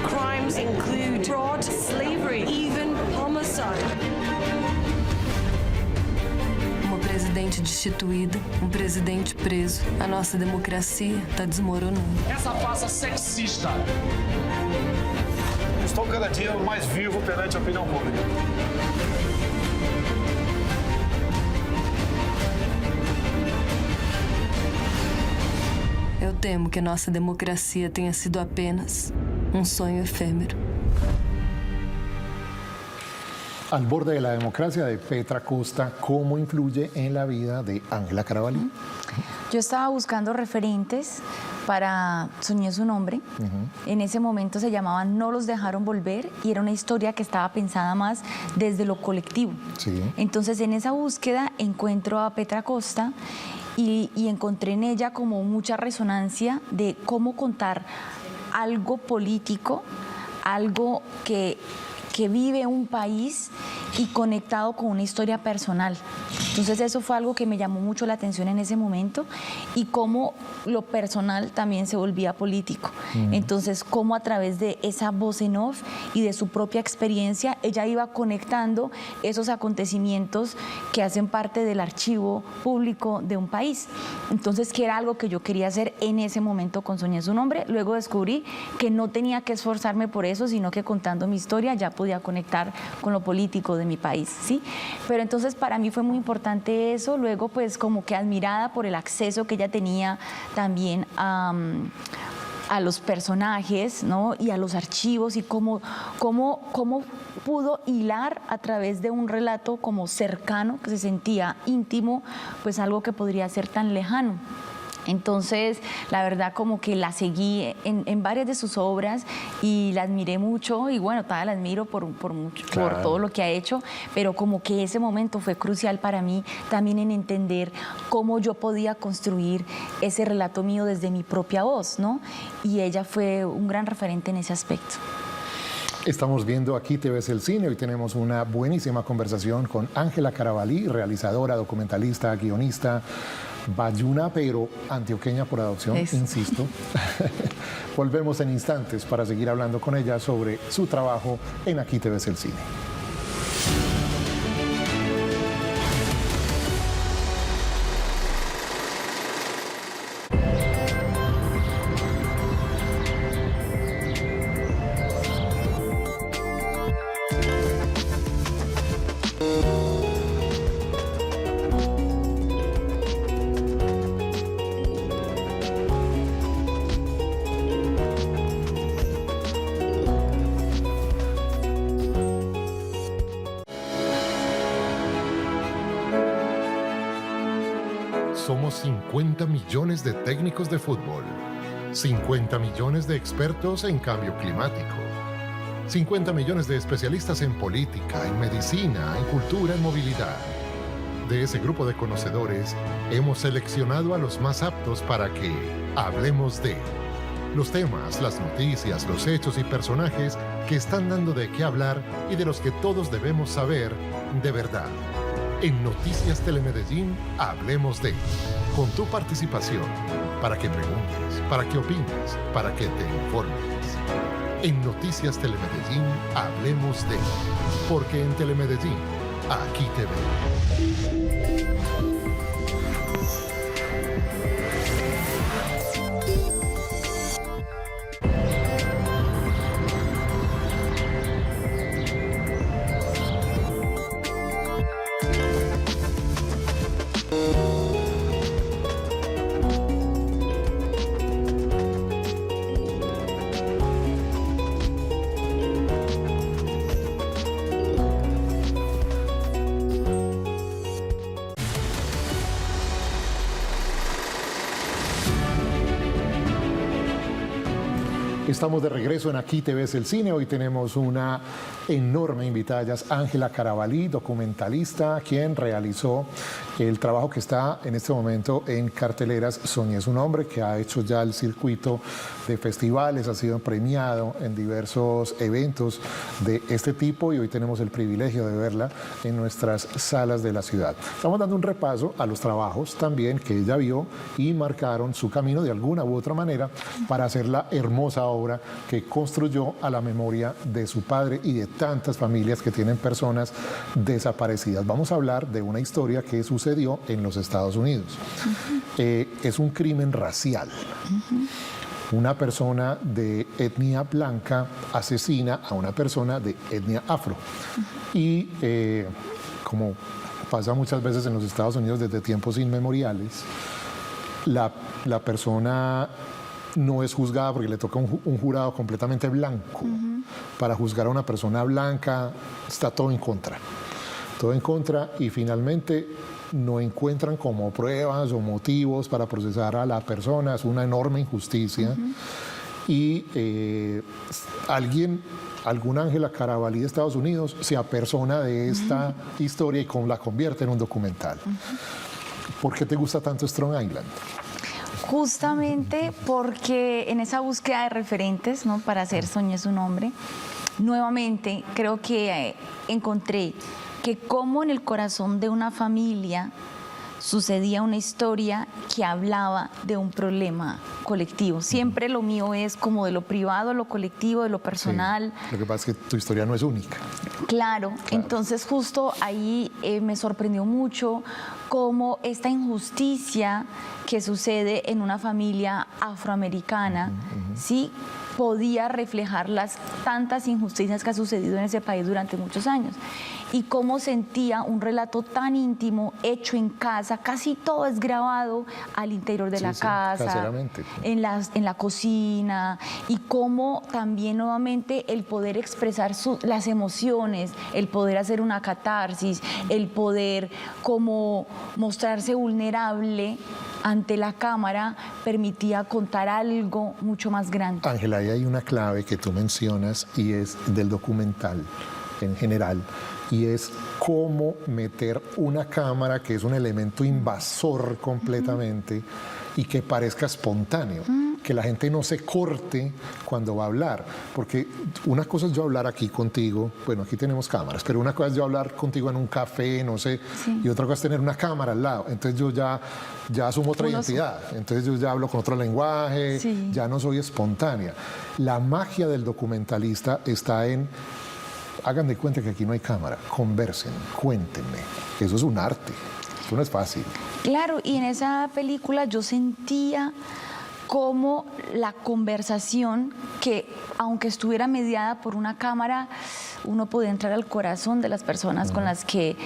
Crimes include fraud, slavery, even homicide. Uma presidente destituída, um presidente preso. A nossa democracia está desmoronando. Essa farsa sexista. Estou cada dia mais vivo perante a opinião pública. Eu temo que a nossa democracia tenha sido apenas um sonho efêmero. Al borde de la democracia de Petra Costa, ¿cómo influye en la vida de Ángela Carabalí? Yo estaba buscando referentes para Soñé su nombre. En ese momento se llamaba No los dejaron volver y era una historia que estaba pensada más desde lo colectivo. Sí. Entonces en esa búsqueda encuentro a Petra Costa y encontré en ella como mucha resonancia de cómo contar algo político, algo que vive un país y conectado con una historia personal. Entonces eso fue algo que me llamó mucho la atención en ese momento y cómo lo personal también se volvía político. Entonces cómo a través de esa voz en off y de su propia experiencia ella iba conectando esos acontecimientos que hacen parte del archivo público de un país. Entonces que era algo que yo quería hacer en ese momento con Soñé su nombre. Luego descubrí que no tenía que esforzarme por eso, sino que contando mi historia ya podía conectar con lo político de mi país, ¿sí? Pero entonces para mí fue muy importante eso, luego pues como que admirada por el acceso que ella tenía también a los personajes, ¿no? Y a los archivos y cómo pudo hilar a través de un relato como cercano, que se sentía íntimo, pues algo que podría ser tan lejano. Entonces, la verdad, como que la seguí en varias de sus obras y la admiré mucho y bueno, todavía la admiro por todo lo que ha hecho, pero como que ese momento fue crucial para mí también en entender cómo yo podía construir ese relato mío desde mi propia voz, ¿no? Y ella fue un gran referente en ese aspecto. Estamos viendo Aquí te ves el cine. Hoy tenemos una buenísima conversación con Ángela Carabalí, realizadora, documentalista, guionista, bayuna, pero antioqueña por adopción, insisto. Volvemos en instantes para seguir hablando con ella sobre su trabajo en Aquí te ves el cine. Somos 50 millones de técnicos de fútbol, 50 millones de expertos en cambio climático, 50 millones de especialistas en política, en medicina, en cultura, en movilidad. De ese grupo de conocedores, hemos seleccionado a los más aptos para que hablemos de los temas, las noticias, los hechos y personajes que están dando de qué hablar y de los que todos debemos saber de verdad. En Noticias Telemedellín, hablemos de, con tu participación, para que preguntes, para que opines, para que te informes. En Noticias Telemedellín, hablemos de, porque en Telemedellín, aquí te veo. Estamos de regreso en Aquí te ves el cine. Hoy tenemos una enorme invitada, ella es Ángela Carabalí, documentalista, quien realizó el trabajo que está en este momento en carteleras Soñé su nombre, que ha hecho ya el circuito de festivales, ha sido premiado en diversos eventos de este tipo y hoy tenemos el privilegio de verla en nuestras salas de la ciudad. Estamos dando un repaso a los trabajos también que ella vio y marcaron su camino de alguna u otra manera para hacer la hermosa obra que construyó a la memoria de su padre y de tantas familias que tienen personas desaparecidas. Vamos a hablar de una historia que sucedió en los Estados Unidos. Es un crimen racial. Una persona de etnia blanca asesina a una persona de etnia afro. Y como pasa muchas veces en los Estados Unidos desde tiempos inmemoriales, la persona no es juzgada porque le toca un jurado completamente blanco. Para juzgar a una persona blanca está todo en contra. Todo en contra y finalmente no encuentran como pruebas o motivos para procesar a la persona. Es una enorme injusticia. Y algún Ángela Carabalí de Estados Unidos se apersona de esta historia y la convierte en un documental. ¿Por qué te gusta tanto Strong Island? Justamente porque en esa búsqueda de referentes, ¿no?, para hacer Soñé su nombre, nuevamente creo que encontré que como en el corazón de una familia sucedía una historia que hablaba de un problema colectivo. Siempre lo mío es como de lo privado, lo colectivo, de lo personal. Sí, lo que pasa es que tu historia no es única. Claro. Entonces justo ahí me sorprendió mucho cómo esta injusticia que sucede en una familia afroamericana, ¿sí?, podía reflejar las tantas injusticias que ha sucedido en ese país durante muchos años. Y cómo sentía un relato tan íntimo, hecho en casa, casi todo es grabado al interior de la casa, en la cocina, y cómo también nuevamente el poder expresar las emociones, el poder hacer una catarsis, el poder como mostrarse vulnerable, ante la cámara permitía contar algo mucho más grande. Ángela, ahí hay una clave que tú mencionas y es del documental en general, y es cómo meter una cámara que es un elemento invasor completamente y que parezca espontáneo, que la gente no se corte cuando va a hablar, porque una cosa es yo hablar aquí contigo, bueno, aquí tenemos cámaras, pero una cosa es yo hablar contigo en un café, no sé, y otra cosa es tener una cámara al lado, entonces yo ya asumo otra identidad, entonces yo ya hablo con otro lenguaje, ya no soy espontánea. La magia del documentalista está en: hagan de cuenta que aquí no hay cámara, conversen, cuéntenme. Eso es un arte, eso no es fácil. Claro, y en esa película yo sentía como la conversación, que aunque estuviera mediada por una cámara, uno podía entrar al corazón de las personas con las que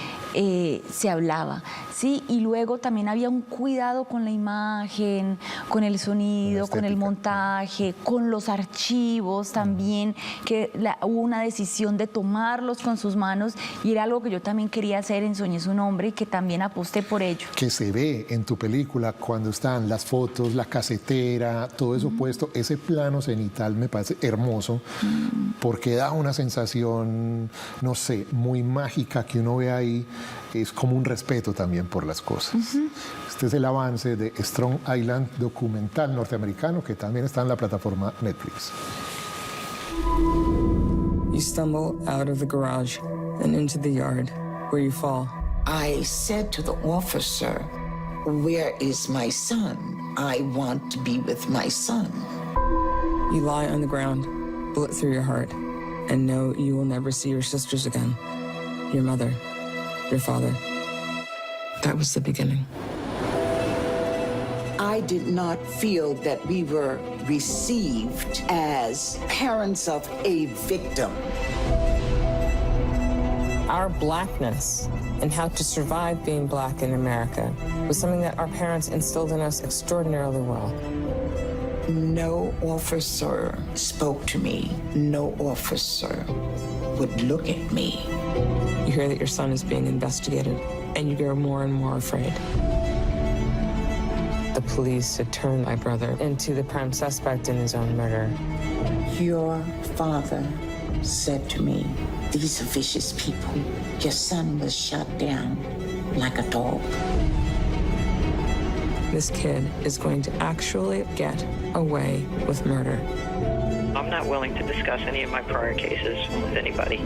se hablaba, ¿sí? Y luego también había un cuidado con la imagen, con el sonido, con el montaje, con los archivos también, que hubo una decisión de tomarlos con sus manos, y era algo que yo también quería hacer en Soñé su nombre y que también aposté por ello. Que se ve en tu película cuando están las fotos, la casetera, todo eso puesto, ese plano cenital me parece hermoso, porque da una sensación, no sé, muy mágica que uno ve ahí. Es como un respeto también por las cosas. Este es el avance de Strong Island, documental norteamericano que también está en la plataforma Netflix. You stumble out of the garage and into the yard, where you fall. I said to the officer, "Where is my son? I want to be with my son." You lie on the ground, bullet through your heart, and know you will never see your sisters again, your mother, your father. That was the beginning. I did not feel that we were received as parents of a victim. Our blackness and how to survive being black in America was something that our parents instilled in us extraordinarily well. No officer spoke to me. No officer would look at me. You hear that your son is being investigated, and you grow more and more afraid. The police had turned my brother into the prime suspect in his own murder. Your father said to me, "These are vicious people. Your son was shot down like a dog." This kid is going to actually get away with murder. I'm not willing to discuss any of my prior cases with anybody.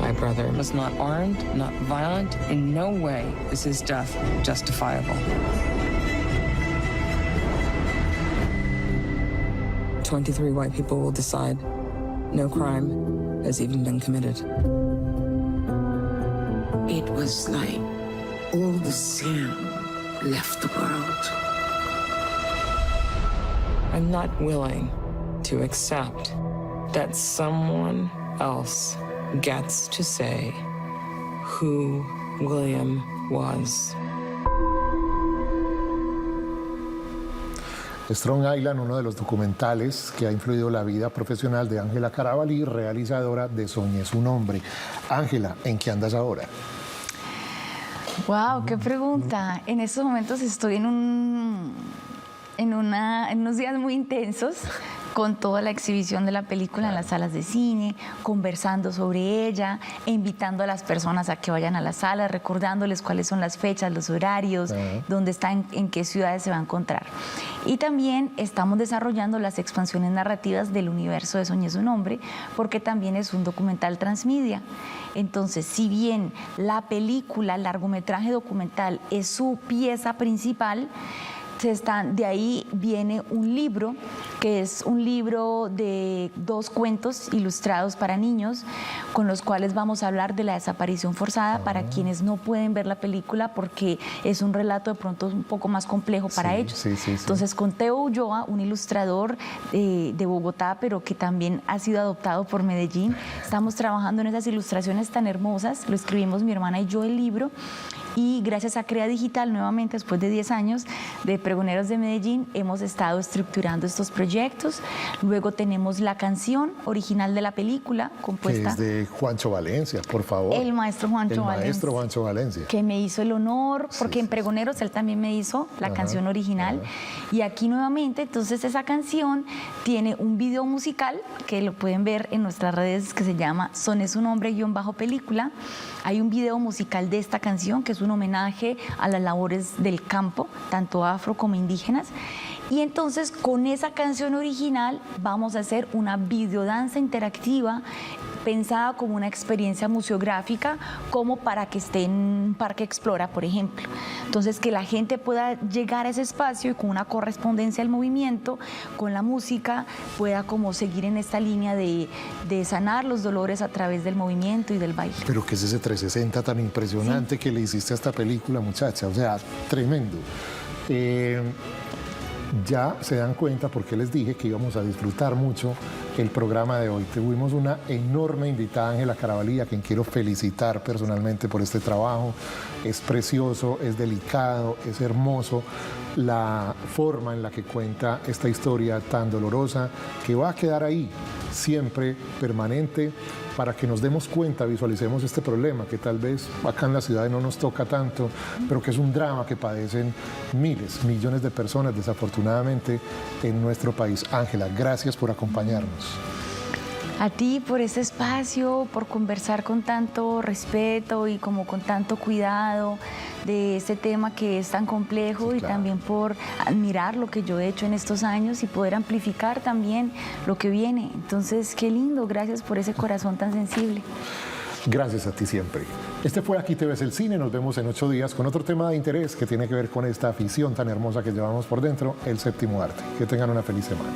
My brother was not armed, not violent. In no way is his death justifiable. 23 white people will decide no crime has even been committed. It was like all the sound left the world. I'm not willing to accept that someone else gets to say who William was. Strong Island, uno de los documentales que ha influido la vida profesional de Ángela Carabalí, realizadora de Soñé su nombre. Ángela, ¿en qué andas ahora? Wow, qué pregunta. En estos momentos estoy en unos días muy intensos, con toda la exhibición de la película en las salas de cine, conversando sobre ella, e invitando a las personas a que vayan a las salas, recordándoles cuáles son las fechas, los horarios, dónde está, en qué ciudades se va a encontrar. Y también estamos desarrollando las expansiones narrativas del universo de Soñé su nombre, porque también es un documental transmedia. Entonces, si bien la película, el largometraje documental, es su pieza principal, de ahí viene un libro, que es un libro de 2 cuentos ilustrados para niños, con los cuales vamos a hablar de la desaparición forzada para quienes no pueden ver la película, porque es un relato de pronto un poco más complejo para ellos. Entonces, con Teo Ulloa, un ilustrador de Bogotá, pero que también ha sido adoptado por Medellín, estamos trabajando en esas ilustraciones tan hermosas. Lo escribimos mi hermana y yo, el libro, Y gracias a Crea Digital, nuevamente después de 10 años de Pregoneros de Medellín, hemos estado estructurando estos proyectos. Luego tenemos la canción original de la película, compuesta... Que es de Juancho Valencia, por favor. El maestro Juancho Valencia. El maestro Juancho Valencia. Que me hizo el honor, porque en Pregoneros él también me hizo la canción original. Y aquí nuevamente, entonces esa canción tiene un video musical que lo pueden ver en nuestras redes, que se llama Son es un hombre _película. Hay un video musical de esta canción que es un homenaje a las labores del campo, tanto afro como indígenas. Y entonces con esa canción original vamos a hacer una videodanza interactiva pensada como una experiencia museográfica, como para que esté en Parque Explora, por ejemplo. Entonces, que la gente pueda llegar a ese espacio y con una correspondencia al movimiento, con la música, pueda como seguir en esta línea de sanar los dolores a través del movimiento y del baile. Pero que es ese 360 tan impresionante que le hiciste a esta película, muchacha, o sea, tremendo. Ya se dan cuenta porque les dije que íbamos a disfrutar mucho el programa de hoy. Tuvimos una enorme invitada, Ángela Carabalí, a quien quiero felicitar personalmente por este trabajo. Es precioso, es delicado, es hermoso la forma en la que cuenta esta historia tan dolorosa, que va a quedar ahí, siempre permanente, para que nos demos cuenta, visualicemos este problema que tal vez acá en la ciudad no nos toca tanto, pero que es un drama que padecen miles, millones de personas desafortunadamente en nuestro país. Ángela, gracias por acompañarnos. A ti por este espacio, por conversar con tanto respeto y como con tanto cuidado de este tema que es tan complejo, sí, claro. Y también por admirar lo que yo he hecho en estos años y poder amplificar también lo que viene. Entonces, qué lindo, gracias por ese corazón tan sensible. Gracias a ti siempre. Este fue Aquí Te Ves el Cine. Nos vemos en 8 días con otro tema de interés que tiene que ver con esta afición tan hermosa que llevamos por dentro, el séptimo arte. Que tengan una feliz semana.